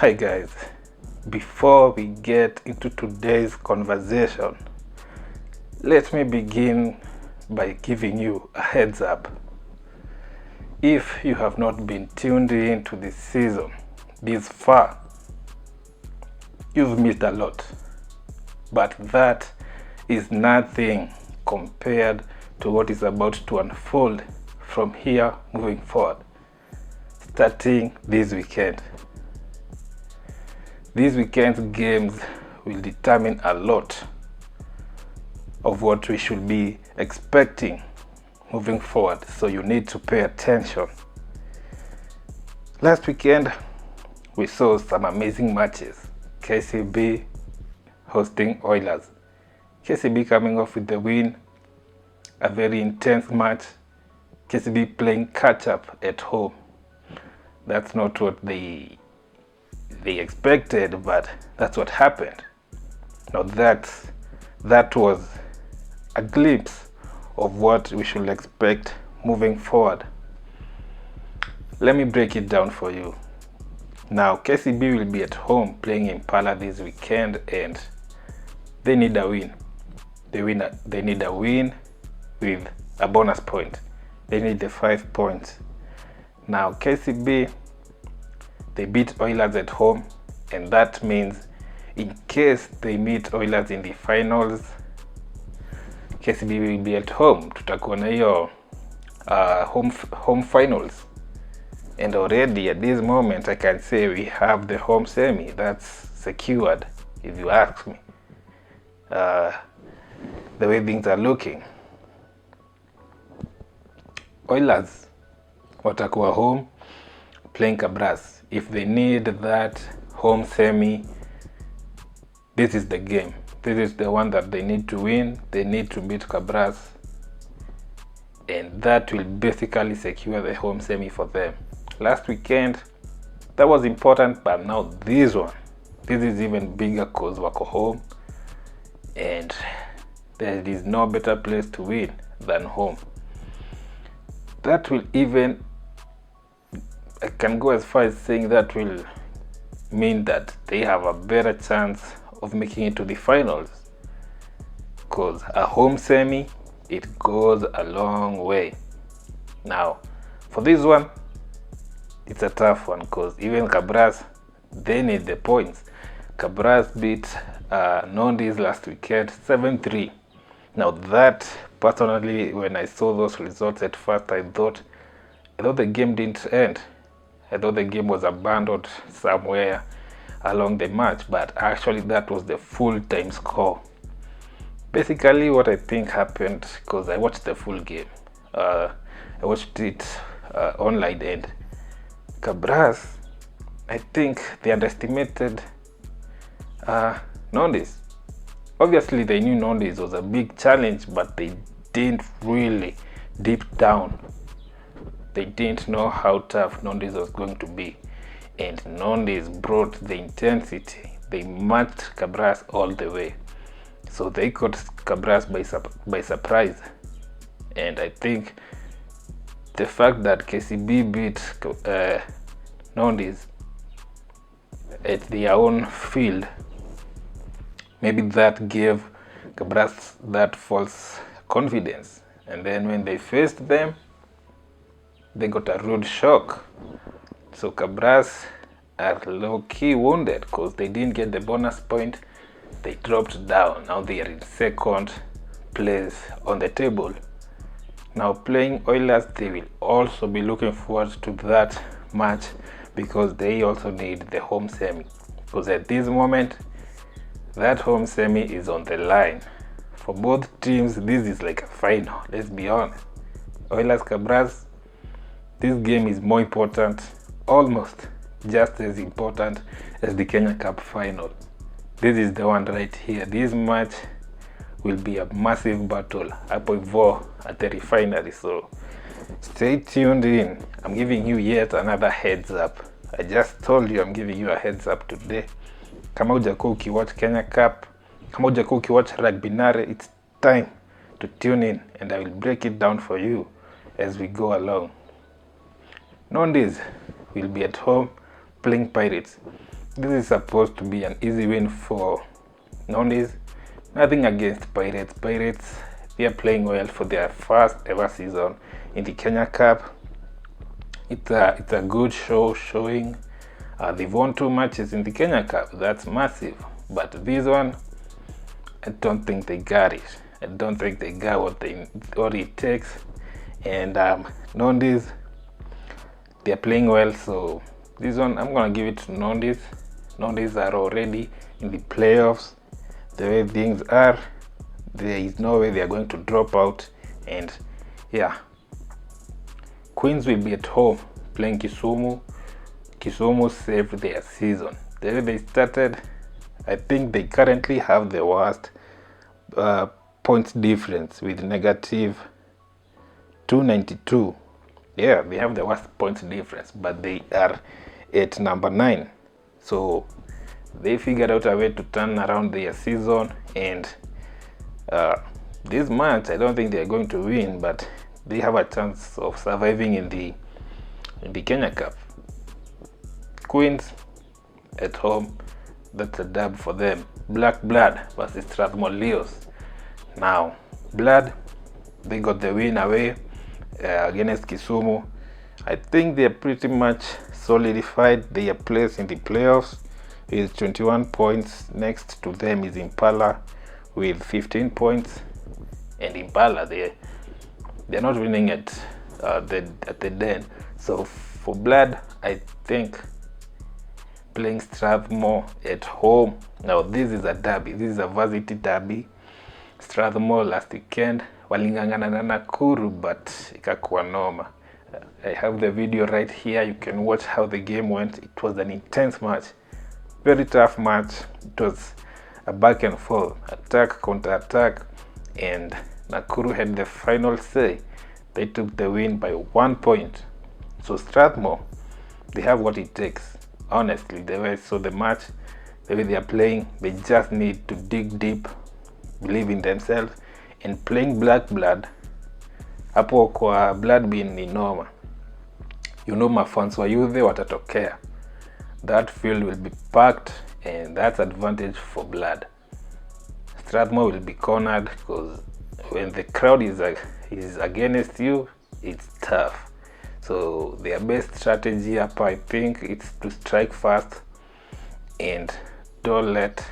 Hi guys, before we get into today's conversation, let me begin by giving you a heads up. If you have not been tuned in to this season this far, you've missed a lot. But that is nothing compared to what is about to unfold from here moving forward, starting this weekend. This weekend's games will determine a lot of what we should be expecting moving forward, so you need to pay attention. Last weekend, we saw some amazing matches. KCB hosting Oilers. KCB coming off with the win, a very intense match. KCB playing catch-up at home. That's not what they expected, but that's what happened. Now that was a glimpse of what we should expect moving forward. Let me break it down for you. Now KCB will be at home playing Impala this weekend, and they need a win. They need a win with a bonus point. They need the 5 points. Now KCB, they beat Oilers at home, and that means in case they meet Oilers in the finals, KCB will be at home. Tutakuwa na hiyo home finals, and already at this moment I can say we have the home semi. That's secured, if you ask me. The way things are looking, Oilers watakuwa home playing Kabras. If they need that home semi, this is the game. This is the one that they need to win. They need to beat Kabras, and that will basically secure the home semi for them. Last weekend, that was important, but now this is even bigger because wako home, and there is no better place to win than home. That will even, I can go as far as saying that will mean that they have a better chance of making it to the finals, because a home semi, it goes a long way. Now for this one, it's a tough one, because even Kabras, they need the points. Kabras beat Nondis last weekend 7-3. Now that, personally, when I saw those results at first, I thought the game didn't end. I thought the game was abandoned somewhere along the match, but actually that was the full-time score. Basically what I think happened, because I watched the full game, I watched it online, and Kabras, I think they underestimated Nondis. Obviously they knew Nondis was a big challenge, but they didn't really, deep down, they didn't know how tough Nondis was going to be. And Nondis brought the intensity. They matched Kabras all the way. So they caught Kabras by surprise. And I think the fact that KCB beat Nondis at their own field, maybe that gave Kabras that false confidence. And then when they faced them, they got a rude shock. So Kabras are low-key wounded because they didn't get the bonus point. They dropped down. Now they are in second place on the table. Now playing Oilers, they will also be looking forward to that match, because they also need the home semi. Because at this moment, that home semi is on the line. For both teams, this is like a final, let's be honest. Oilers Kabras, this game is more important, almost just as important as the Kenya Cup final. This is the one right here. This match will be a massive battle hapo hivyo at the refinery, so stay tuned in. I'm giving you yet another heads up. I just told you I'm giving you a heads up today. Kama hujakuwa ukiwatch Kenya Cup, kama hujakuwa ukiwatch Rugby Nare, it's time to tune in, and I will break it down for you as we go along. Nondis will be at home playing Pirates. This is supposed to be an easy win for Nondies. Nothing against Pirates. Pirates, they are playing well for their first ever season in the Kenya Cup. It's a good showing. They've won 2 matches in the Kenya Cup. That's massive. But this one, I don't think they got it. I don't think they got what it takes. And Nondies, they're playing well. So this one, I'm gonna give it to Nondies. Nondies are already in the playoffs. The way things are, there is no way they are going to drop out. And yeah, Queens will be at home playing Kisumu. Kisumu saved their season. The way they started, I think they currently have the worst points difference with negative 292. Yeah, they have the worst points difference, but they are at number 9. So they figured out a way to turn around their season, and this match I don't think they're going to win, but they have a chance of surviving in the Kenya Cup. Queens at home, that's a dub for them. Black Blood versus Strathmore Leos. Now, Blood, they got the win away against Kisumu. I think they are pretty much solidified their place in the playoffs with 21 points. Next to them is Impala with 15 points. And Impala, they're not winning at the den. So for Blood, I think playing Strathmore at home. Now this is a derby. This is a varsity derby. Strathmore last weekend walingangana na Nakuru, but ikakuwa noma. I have the video right here. You can watch how the game went. It was an intense match, very tough match. It was a back and forth, attack, counter attack, and Nakuru had the final say. They took the win by 1 point. So Strathmore, they have what it takes. Honestly, the way I saw the match, the way they are playing, they just need to dig deep, believe in themselves, and playing Black Blood. Hapo kwa Blood being ni noma. You know, mafans wa Youth watatokea. That field will be packed, and that's advantage for Blood. Strathmore will be cornered because when the crowd is against you, it's tough. So their best strategy up, I think, it's to strike fast and don't let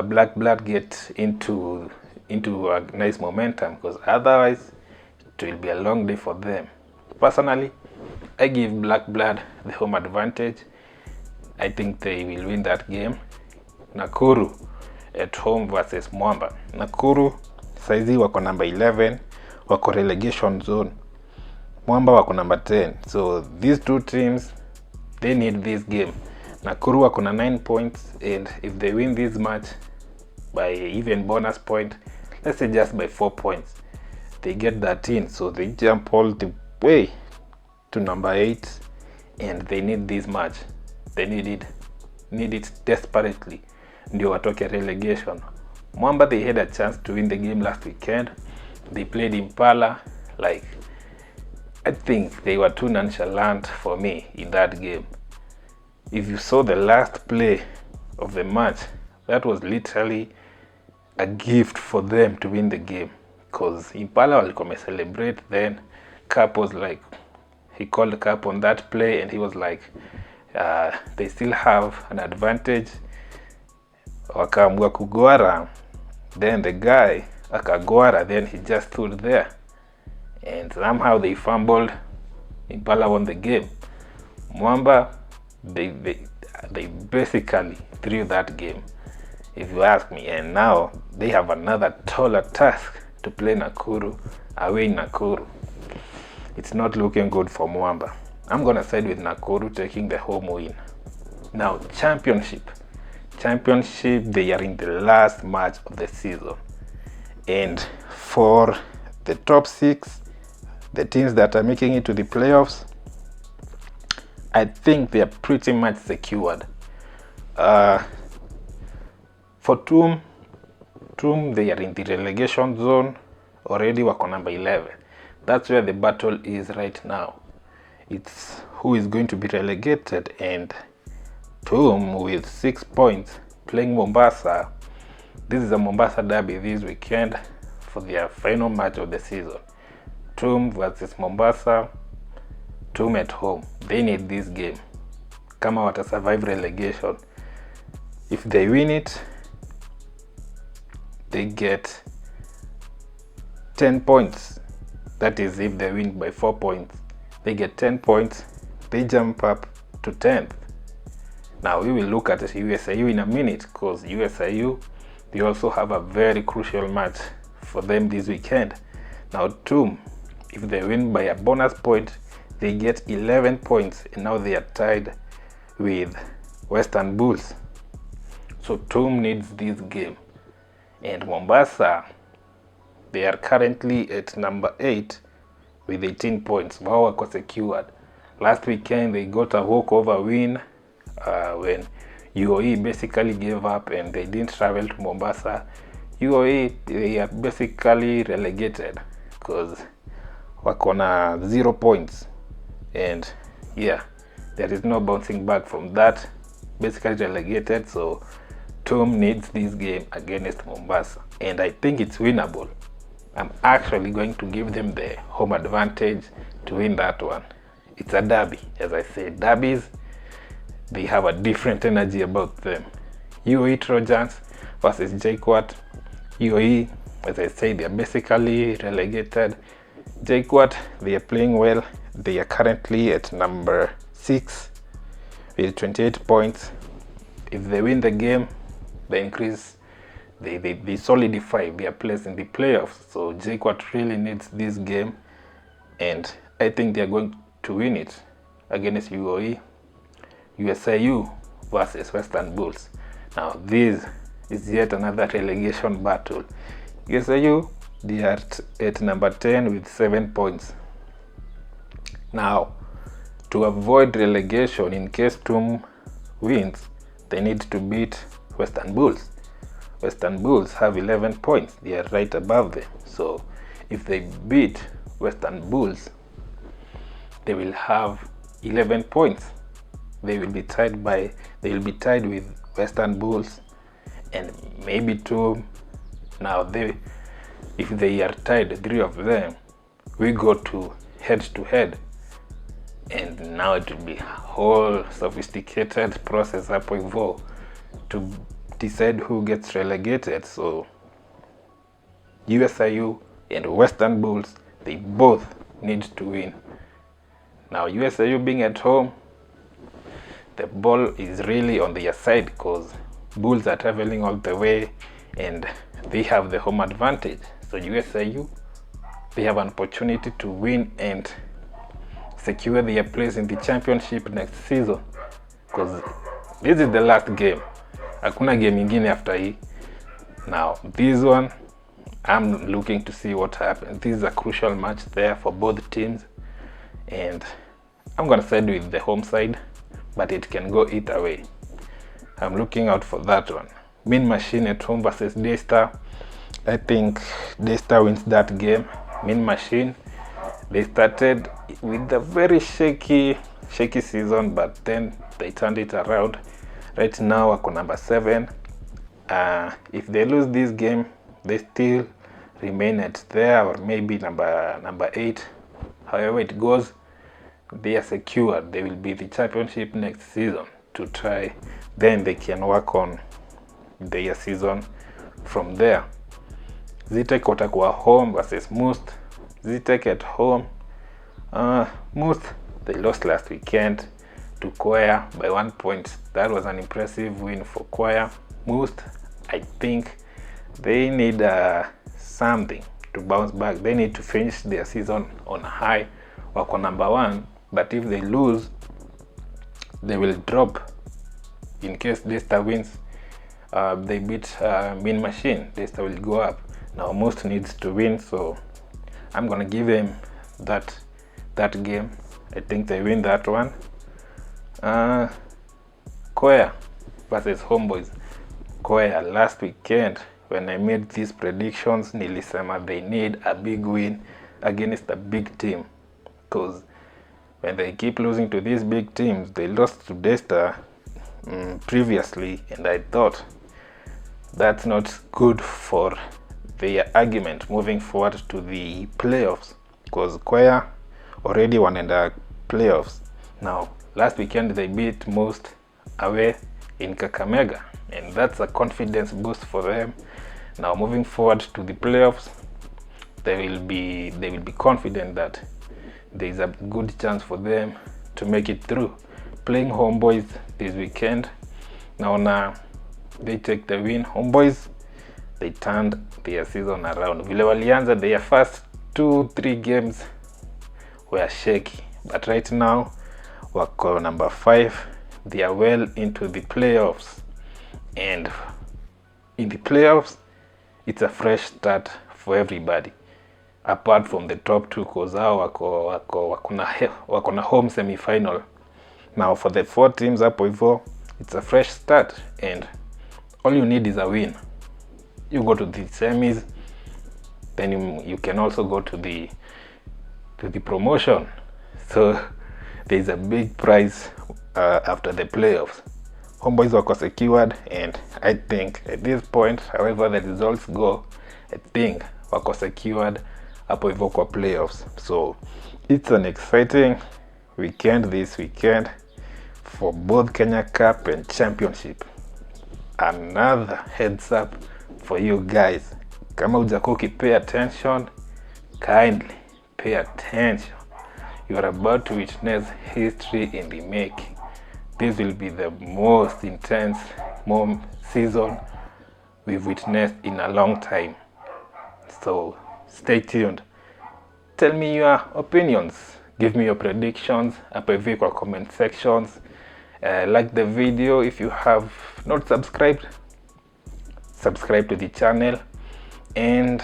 Black Blood get into a nice momentum, because otherwise it will be a long day for them. Personally, I give Black Blood the home advantage. I think they will win that game. Nakuru at home versus Mwamba. Nakuru saizi wako number 11, wako relegation zone. Mwamba wako number 10. So these two teams, they need this game. Nakuru wako na 9 points, and if they win this match by even bonus point, let's say just by 4 points, they get 13. So they jump all the way to number 8, and they need this match. They need it desperately. Ndio watoke relegation. Mwamba, they had a chance to win the game last weekend. They played Impala. Like, I think they were too nonchalant for me in that game. If you saw the last play of the match, that was literally a gift for them to win the game, because Impala walikuwa celebrate. Then Cap was like, he called Cap on that play, and he was like, they still have an advantage. Wakaamua kugwara, then the guy akagwara, then he just stood there, and somehow they fumbled. Impala won the game. Mwamba, they basically threw that game, if you ask me, and now they have another taller task to play Nakuru away in Nakuru. It's not looking good for Mwamba. I'm gonna side with Nakuru taking the home win. Now, championship, they are in the last match of the season, and for the top 6, the teams that are making it to the playoffs, I think they are pretty much secured. For Toom, they are in the relegation zone already. Wako number 11. That's where the battle is right now. It's who is going to be relegated, and TUM with 6 points playing Mombasa. This is a Mombasa derby this weekend for their final match of the season. TUM versus Mombasa. TUM at home. They need this game. Kama wata survive relegation. If they win it, they get 10 points. That is if they win by 4 points. They get 10 points. They jump up to 10th. Now we will look at USIU in a minute, because USIU, they also have a very crucial match for them this weekend. Now TUM, if they win by a bonus point, they get 11 points, and now they are tied with Western Bulls. So TUM needs this game. And Mombasa, they are currently at number 8 with 18 points. Wao wako secured. Last weekend they got a walkover win when UOE basically gave up and they didn't travel to Mombasa. UOE, they are basically relegated because wako na 0 points, and yeah, there is no bouncing back from that. Basically relegated. So TUM needs this game against Mombasa, and I think it's winnable. I'm actually going to give them the home advantage to win that one. It's a derby. As I said, derbies, they have a different energy about them. UOE Trojans versus JKUAT. UOE, as I said, they are basically relegated. JKUAT, they are playing well. They are currently at number 6 with 28 points. If they win the game, they increase, they solidify their place in the playoffs. So JKUAT really needs this game, and I think they are going to win it against UOE. USIU versus Western Bulls. Now this is yet another relegation battle. USIU, they are at number 10 with 7 points. Now, to avoid relegation, in case TUM wins, they need to beat Western Bulls. Western Bulls have 11 points. They are right above them. So if they beat Western Bulls, they will have 11 points. They will be tied with Western Bulls and maybe TUM. Now if they are tied, 3 of them, we go to head, and now it will be a whole sophisticated process up to decide who gets relegated. So USIU and Western Bulls, they both need to win. Now USIU being at home, the ball is really on their side because Bulls are traveling all the way and they have the home advantage. So USIU, they have an opportunity to win and secure their place in the championship next season, because this is the last game. Hakuna game ingine after hii. Now this one, I'm looking to see what happens. This is a crucial match there for both teams, and I'm gonna side with the home side, but it can go either way. I'm looking out for that one. Mean Machine at home versus Daystar. I think Daystar wins that game. Mean Machine, they started with a very shaky season, but then they turned it around. Right now wako number 7. If they lose this game, they still remain at there, or maybe number 8. However it goes, they are secured. They will be the championship next season to try. Then they can work on their season from there. Zitek watakuwa home versus Must. Zitek at home. Must, they lost last weekend to Choir by 1 point. That was an impressive win for Choir. Must, I think they need something to bounce back. They need to finish their season on high. Wako number 1, but if they lose, they will drop. In case Daystar wins, they beat Mean Machine, Daystar will go up. Now Most needs to win, so I'm gonna give them that game. I think they win that one. Choir versus Homeboys. Choir, last weekend when I made these predictions, nilisema they need a big win against a big team, because when they keep losing to these big teams, they lost to Daystar previously, and I thought that's not good for their argument moving forward to the playoffs, because Kwea already wanaenda playoffs. Now last weekend they beat Most away in Kakamega, and that's a confidence boost for them. Now moving forward to the playoffs, they will be confident that there is a good chance for them to make it through. Playing Homeboys this weekend, now they take the win. Homeboys, they turned their season around. Vile walianza, their first 2-3 games were shaky, but right now wako number 5. They are well into the playoffs, and in the playoffs it's a fresh start for everybody apart from the top 2, cause hao wako na home semi-final. Now for the 4 teams hapo hivyo, it's a fresh start, and all you need is a win. You go to the semis, then you can also go to the promotion. So there's a big prize after the playoffs. Homeboys were secured, and I think at this point, however the results go, I think wako secured hapo hivyo kwa playoffs. So it's an exciting weekend this weekend for both Kenya Cup and Championship. Another heads up for you guys. Kama hujakuwa pay attention, kindly pay attention. You are about to witness history in the making. This will be the most intense season we've witnessed in a long time. So stay tuned. Tell me your opinions. Give me your predictions hapo hivi kwa comment sections. Like the video if you have not subscribed. Subscribe to the channel, and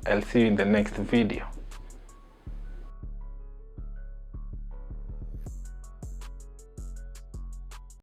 I'll see you in the next video.